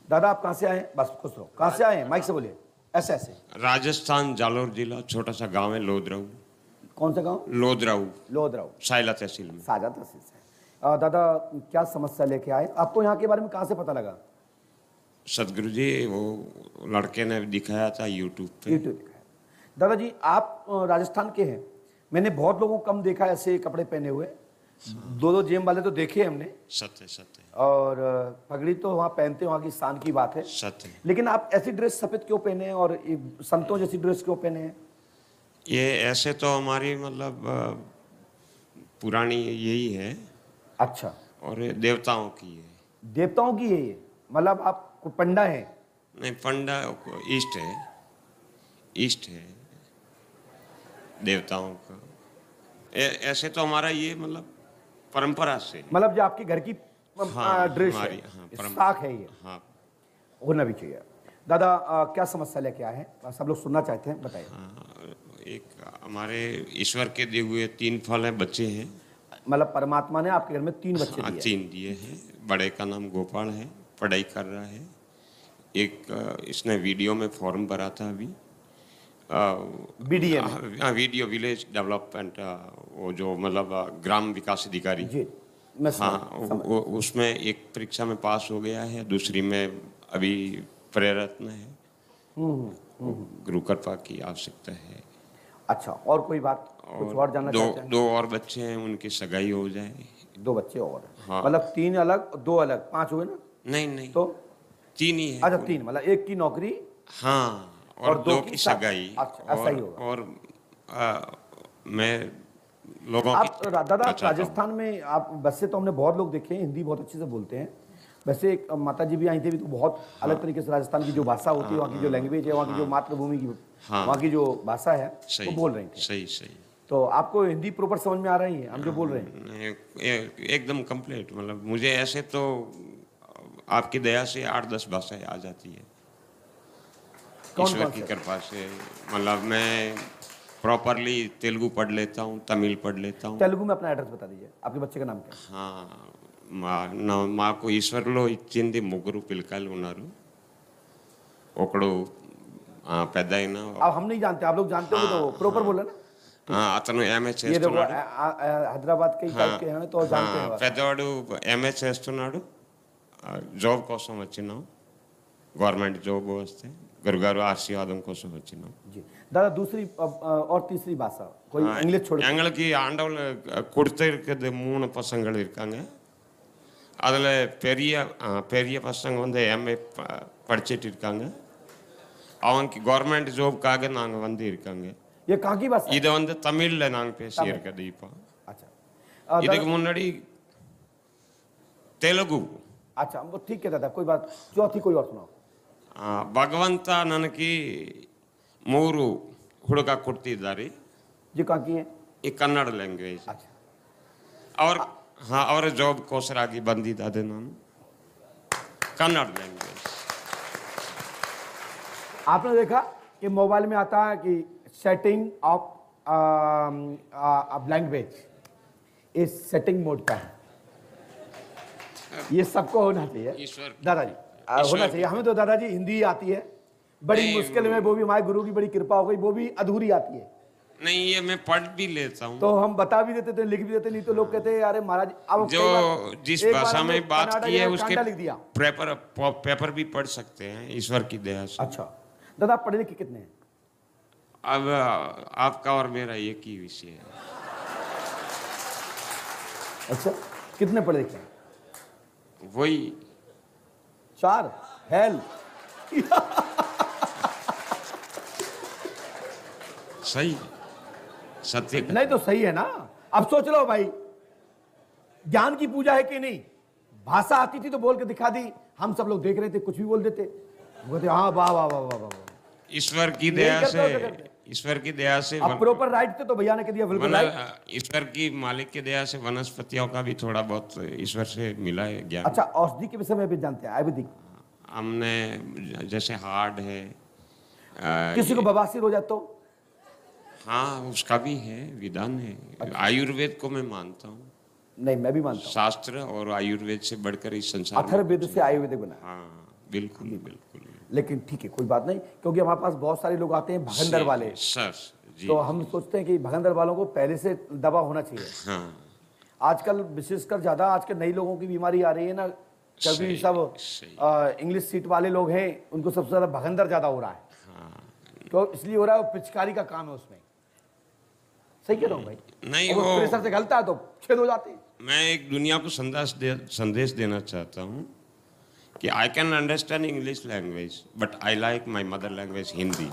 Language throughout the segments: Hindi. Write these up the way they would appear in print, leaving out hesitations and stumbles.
दादा आप कहाँ से आए हैं? बस खुश रहो। कहाँ से आए हैं? माइक से बोलिए। ऐसे ऐसे। राजस्थान जालोर जिला छोटा सा गांव है लोधराऊ। कौन सा गांव? लोधराऊ। लोधराऊ। साइला तहसील में। साजा तहसील से। दादा क्या समस्या लेके आए? आपको यहाँ के बारे में कहाँ से पता लगा? सदगुरु जी वो लड़के ने दिखाया था यूट्यूब पे। यूट्यूब दिखाया। दादाजी आप राजस्थान के हैं। मैंने बहुत लोगों को कम देखा ऐसे कपड़े पहने हुए। दो दो जेम वाले तो देखे हमने। सत्य सत्य। और पगड़ी तो वहाँ पहनते हैं, वहाँ की शान की बात है। सत्य। लेकिन आप ऐसी ड्रेस सफेद क्यों पहने हैं और संतों जैसी ड्रेस क्यों पहने हैं? ये ऐसे तो हमारी मतलब पुरानी यही है। अच्छा। और ये देवताओं की है। देवताओं की है ये? मतलब आप पंडा है? नहीं पंडा ईस्ट है। ईस्ट है देवताओं का। ऐसे तो हमारा ये मतलब परंपरा से। मतलब जो आपके घर की हाँ, ड्रेस हमारी, है, हाँ, साख है ये। हाँ। होना भी चाहिए। दादा क्या समस्या लेके आए हैं? सब लोग सुनना चाहते हैं, बताइए। हाँ, एक हमारे ईश्वर के दिए हुए 3 फल हैं, बच्चे हैं। मतलब परमात्मा ने आपके घर में 3 बच्चे हाँ, दिए? 3 दिए हैं। बड़े का नाम गोपाल है, पढ़ाई कर रहा है। एक इसने वीडियो में फॉर्म भरा था अभी। बीडीए में? हाँ, वीडियो विलेज डेवलपमेंट, वो जो मतलब ग्राम विकास अधिकारी जी मैं हाँ वो उसमें एक परीक्षा में पास हो गया है, दूसरी में अभी प्रयत्न है। गुरु कृपा की आवश्यकता है। अच्छा, और कोई बात? कुछ और जानना चाहते हैं? 2 और बच्चे हैं, उनकी सगाई हो जाए। 2 बच्चे और? हाँ। मतलब 3 अलग 2 अलग, 5 हुए ना? नहीं नहीं तो 3 ही है। अच्छा 3, मतलब 1 की नौकरी हाँ और 2 की सगाई। अच्छा ऐसा ही होगा। और मैं लोगों आप की दादा चाहता हूँ। राजस्थान में आप वैसे तो हमने बहुत लोग देखे हैं, हिंदी बहुत अच्छे से बोलते हैं। वैसे एक माता जी भी आई थी, भी तो बहुत अलग तरीके से राजस्थान की जो भाषा होती है, वहाँ की जो लैंग्वेज है, वहाँ की जो मातृभूमि की वहाँ की जो भाषा है वो बोल रही थी। सही सही। तो आपको हिंदी प्रॉपर समझ में आ रही है हम जो बोल रहे हैं? एकदम कंप्लीट। मतलब मुझे ऐसे तो आपकी दया से 8-10 भाषाएं आ जाती है, ईश्वर की कृपा से। मतलब मैं प्रॉपरली तेलुगु पढ़ लेता हूँ, तमिल पढ़ लेता हूँ। तेलुगु में अपना एड्रेस बता दीजिए। आपके बच्चे का नाम क्या है? हाँ మాకు ఈశ్వర్లో ఇచ్చింది 3 పిల్లకాయలు ఉన్నారు. ఒకడు పెద్ద అయిన अब हम नहीं जानते, आप लोग जानते हो तो प्रॉपर बोला ना। అతను ఎంఏ ये देखो చేస్తున్నాడు. हैदराबाद के टाइप के हैं तो जानते हैं। పెద్దవాడు ఎంఏ చేస్తున్నాడు. జాబ్ కోసం వచ్చినాం, గవర్నమెంట్ జాబ్ వస్తే గురుగారు ఆశీర్వాదం కోసం వచ్చినాం. जी दादा दूसरी और तीसरी भाषा कोई इंग्लिश छोड़ के? எங்களுக்கு ஆண்டவள் கொடுத்திருக்கிறது 3 பசங்கள் இருக்காங்க. அதில் பெரிய பசங்க வந்து எம்ஏ படிச்சிட்டு இருக்காங்க. அவங்க கவர்மெண்ட் ஜாப்காக நாங்கள் வந்து இருக்காங்க. ये कहाँ की भाषा? இதை வந்து தமிழில் நாங்கள் பேசியிருக்கிறது இப்போ. अच्छा இதுக்கு முன்னாடி தெலுங்கு. अच्छा वो ठीक है दादा, कोई बात। चौथी कोई और सुनाओ। ಭಗವಂತ ನನಗೆ 3 ಹುಡುಗ ಕೊಡ್ತಿದ್ದಾರೆ. ये कहाँ की है? ಈ ಕನ್ನಡ ಲ್ಯಾಂಗ್ವೇಜ್. अच्छा और हाँ और ಜಾಬ್ಗೋಸ್ಕರ ಆಗಿ ಬಂದಿದ್ದೆ ನಾನು, कन्नड़ लैंग्वेज। आपने देखा कि मोबाइल में आता है कि सेटिंग ऑफ लैंग्वेज, इस सेटिंग मोड का है। ये सबको होना चाहिए ईश्वर दादाजी, होना चाहिए। हमें तो दादाजी हिंदी आती है बड़ी मुश्किल में, वो भी हमारे गुरु की बड़ी कृपा हो गई, वो भी अधूरी आती है। नहीं ये मैं पढ़ भी लेता हूँ, तो हम बता भी देते थे, लिख भी देते, नहीं तो लोग कहते हैं अरे महाराज अब जो जिस भाषा में बात की है उसके लिख दिया। पेपर भी पढ़ सकते हैं ईश्वर की दया से। अच्छा दादा आप पढ़े लिखे कितने हैं? अब आपका और मेरा एक ही विषय है। अच्छा कितने पढ़े लिखे हैं? वही 4 हेल सही सत्य। नहीं तो सही है ना। अब सोच लो भाई, ज्ञान की पूजा है कि नहीं? भाषा आती थी तो बोल के दिखा दी, हम सब लोग देख रहे थे कुछ भी बोल देते, बोलते हाँ वाह वाह वाह वाह वाह। ईश्वर की दया से, ईश्वर की दया से अब प्रॉपर राइट थे तो भैया ने कह दिया बिल्कुल राइट। ईश्वर की मालिक की दया से वनस्पतियों का भी थोड़ा बहुत ईश्वर से मिला है ज्ञान। अच्छा औषधि के विषय में भी जानते हैं आयुर्वेदिक? हमने जैसे हार्ड है, किसी को बवासीर हो जाए तो? हाँ उसका भी है, विधान है। अच्छा। आयुर्वेद को मैं मानता हूँ। नहीं मैं भी मानता हूँ, शास्त्र और आयुर्वेद से बढ़कर इस संसार अथर्ववेद से आयुर्वेदिक बना। हाँ बिल्कुल बिल्कुल। लेकिन ठीक है, कोई बात नहीं, क्योंकि हमारे पास बहुत सारे लोग आते हैं भगंदर वाले, सर जी, तो हम सोचते हैं कि भगंदर वालों को पहले से दबा होना चाहिए। हाँ आजकल विशेषकर ज्यादा आजकल नई लोगों की बीमारी आ रही है ना, क्योंकि सही, सब इंग्लिश सीट वाले लोग हैं, उनको सबसे ज्यादा भगंदर ज्यादा हो रहा है। तो इसलिए हो रहा है, वो पिचकारी का काम है उसमें। सही कह रहा हूँ भाई? नहीं, वो वो प्रेशर से गलता है तो छेद हो जाते हैं। मैं एक दुनिया को संदेश देना चाहता हूँ कि I can understand English language but I like my mother language Hindi.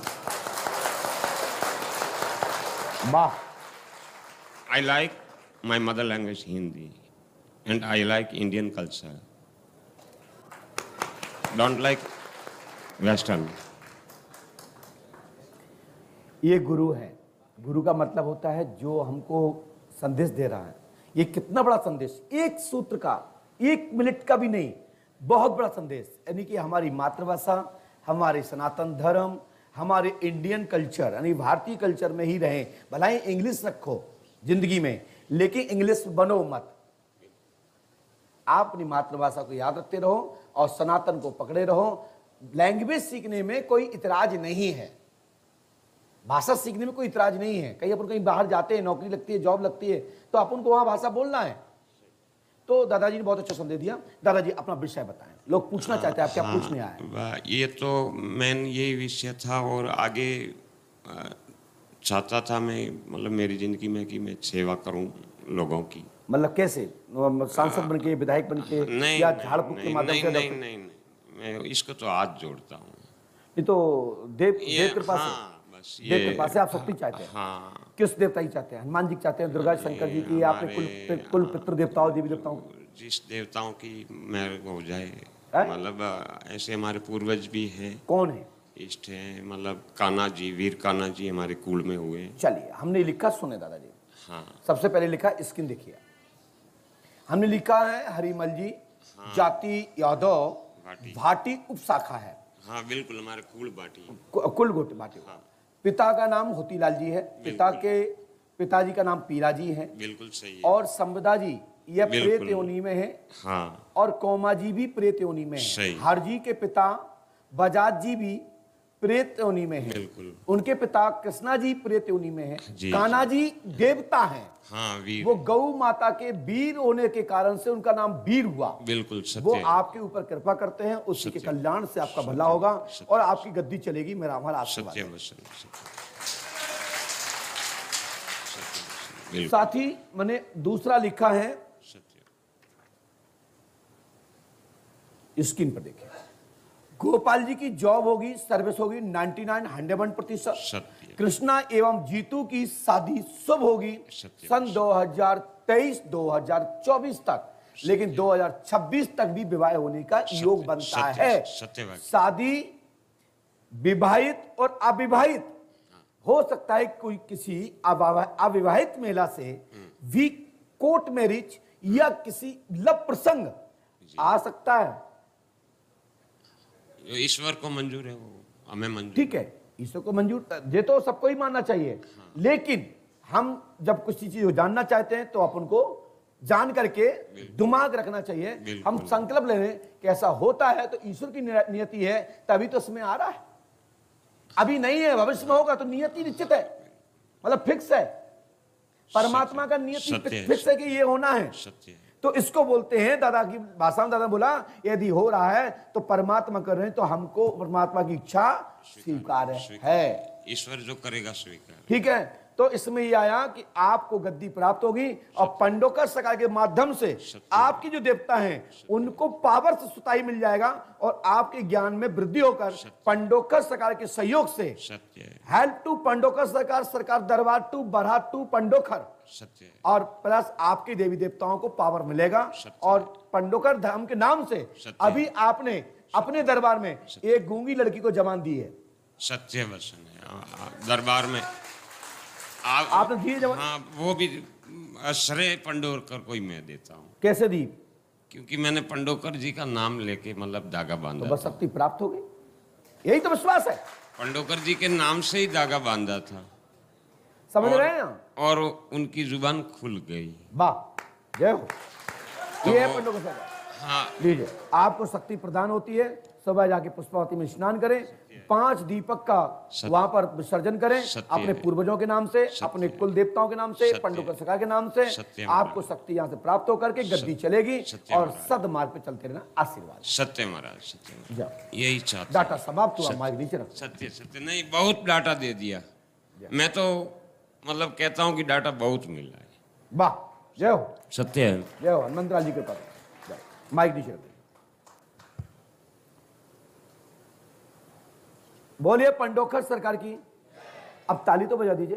वाह। I like my mother language Hindi and I like Indian culture. Don't like Western. ये गुरु है। गुरु का मतलब होता है जो हमको संदेश दे रहा है। ये कितना बड़ा संदेश, एक सूत्र का, 1 मिनट का भी नहीं, बहुत बड़ा संदेश। यानी कि हमारी मातृभाषा, हमारे सनातन धर्म, हमारे इंडियन कल्चर यानी भारतीय कल्चर में ही रहें। भला ही इंग्लिश रखो जिंदगी में, लेकिन इंग्लिश बनो मत। आप अपनी मातृभाषा को याद रखते रहो और सनातन को पकड़े रहो। लैंग्वेज सीखने में कोई इतराज नहीं है, भाषा सीखने में कोई इतराज नहीं है। कहीं अपन कहीं बाहर जाते हैं, नौकरी लगती है, जॉब लगती है, तो अपन को वहां भाषा बोलना है। तो दादाजी ने बहुत अच्छा संदेश दिया। दादाजी अपना विषय बताएं, लोग पूछना चाहते हैं आप क्या पूछने आए। ये तो मेन यही विषय था और आगे चाहता था मैं, मतलब मेरी जिंदगी में कि मैं सेवा करूं लोगों की। मतलब कैसे, सांसद बन के, विधायक बन के, या झाड़ फूक के माध्यम से? नहीं, मैं इसको तो हाथ जोड़ता हूँ। नहीं तो देव कृपा से, हाँ, बस देव कृपा से आप शक्ति चाहते हैं। हाँ, किस देवता की चाहते हैं? हनुमान जी की चाहते हैं, दुर्गा शंकर जी की, या आपने कुल पितृ देवताओं, देवी देवताओं? जिस देवताओं की मेरे को हो जाए, है? मतलब ऐसे हमारे पूर्वज भी हैं, कौन है? इष्ट हैं, मतलब कान्हा जी, वीर कान्हा जी हमारे कुल में हुए। चलिए, हमने लिखा, सुने दादाजी। हाँ, सबसे पहले लिखा, स्क्रीन देखिए, हमने लिखा है हरिमल जी, जाति यादव, भाटी उपशाखा है। हाँ बिल्कुल, हमारे कुल बाटी, कुल गोटी बाटी। हाँ। पिता का नाम होतीलाल जी है, पिताजी का नाम पीला जी है, बिल्कुल सही है। और संवदा जी यह प्रेत योनि में है। हाँ, और कोमा जी भी प्रेत योनि में है। हर जी के पिता बजाज जी भी प्रेत योनि में है। बिल्कुल। उनके पिता कृष्णा जी प्रेत योनि में है। जी, कान्हा जी देवता हैं। हाँ, वीर। वो गौ माता के वीर होने के कारण से उनका नाम वीर हुआ। बिल्कुल सत्य। वो आपके ऊपर कृपा करते हैं, उसी के कल्याण से आपका भला होगा और आपकी गद्दी चलेगी। मेरा हमारा आशीर्वाद है। साथ ही मैंने दूसरा लिखा है, स्क्रीन पर देखिए, गोपाल जी की जॉब होगी, सर्विस होगी 99 101%। कृष्णा एवं जीतू की शादी शुभ होगी सन 2023-2024 तक, लेकिन 2026 तक भी विवाह होने का योग बनता है। शादी विवाहित और अविवाहित हो सकता है, कोई किसी अविवाहित महिला से भी कोर्ट मैरिज या किसी लव प्रसंग आ सकता है। ईश्वर को मंजूर है, वो हमें मंजूर। ठीक है, ईश्वर को मंजूर, ये तो सबको ही मानना चाहिए। लेकिन हम जब कुछ चीज जानना चाहते हैं तो अपन को जान करके दिमाग रखना चाहिए। हम संकल्प ले रहे हैं कि ऐसा होता है तो ईश्वर की नियति है, तभी तो इसमें आ रहा है। अभी नहीं है, भविष्य में होगा, तो नियति निश्चित है, मतलब फिक्स है। परमात्मा का नियति फिक्स है कि ये होना है। तो इसको बोलते हैं, दादा की भाषा में दादा बोला, यदि हो रहा है तो परमात्मा कर रहे हैं, तो हमको परमात्मा की इच्छा स्वीकार है। ईश्वर जो करेगा स्वीकार। ठीक है, तो इसमें यह आया कि आपको गद्दी प्राप्त होगी और पंडोकर सका के माध्यम से आपकी जो देवता हैं उनको पावर से सुताई मिल जाएगा और आपके ज्ञान में वृद्धि होकर पंडोकर सरकार के सहयोग से हेल्प टू पंडोकर सरकार दरबार टू बढ़ा टू पंडोकर सत्य, और प्लस आपके देवी देवताओं को पावर मिलेगा। और पंडोकर धाम के नाम से अभी आपने अपने दरबार में एक गूंगी लड़की को जमान दी है। सत्य वचन है, दरबार में आपने दिए जवान? हाँ, वो भी श्रेय पंडोकर को ही मैं देता हूँ। कैसे दी? क्योंकि मैंने पंडोकर जी का नाम लेके मतलब धागा बांधा, तो बस शक्ति प्राप्त हो गई, यही तो विश्वास है। पंडोकर जी के नाम से ही धागा बांधा था, समझ रहे हैं ना? और उनकी जुबान खुल गई। वाह, जय हो। तो ये है पंडोकर सरकार। हाँ लीजिए, आपको शक्ति प्रदान होती है। सुबह जाके पुष्पावती में स्नान करें, 5 दीपक का वहां पर विसर्जन करें, अपने पूर्वजों के नाम से, अपने कुल देवताओं के नाम से, पंडुकर सखा के नाम से। आपको शक्ति यहाँ से प्राप्त होकर के गद्दी चलेगी और सदमार्ग पे चलते रहना। आशीर्वाद। सत्य महाराज, सत्य जाओ। यही चाहता डाटा समाप्त हुआ, माइक नीचे रखो। सत्य सत्य नहीं, बहुत डाटा दे दिया। मैं तो मतलब कहता हूँ कि डाटा बहुत मिल रहा है। वाह, जय हो। सत्य है। जय हो हनुमंतलाल जी के पास। माइक नीचे रखो। बोलिए पंडोखर सरकार की। अब ताली तो बजा दीजिए।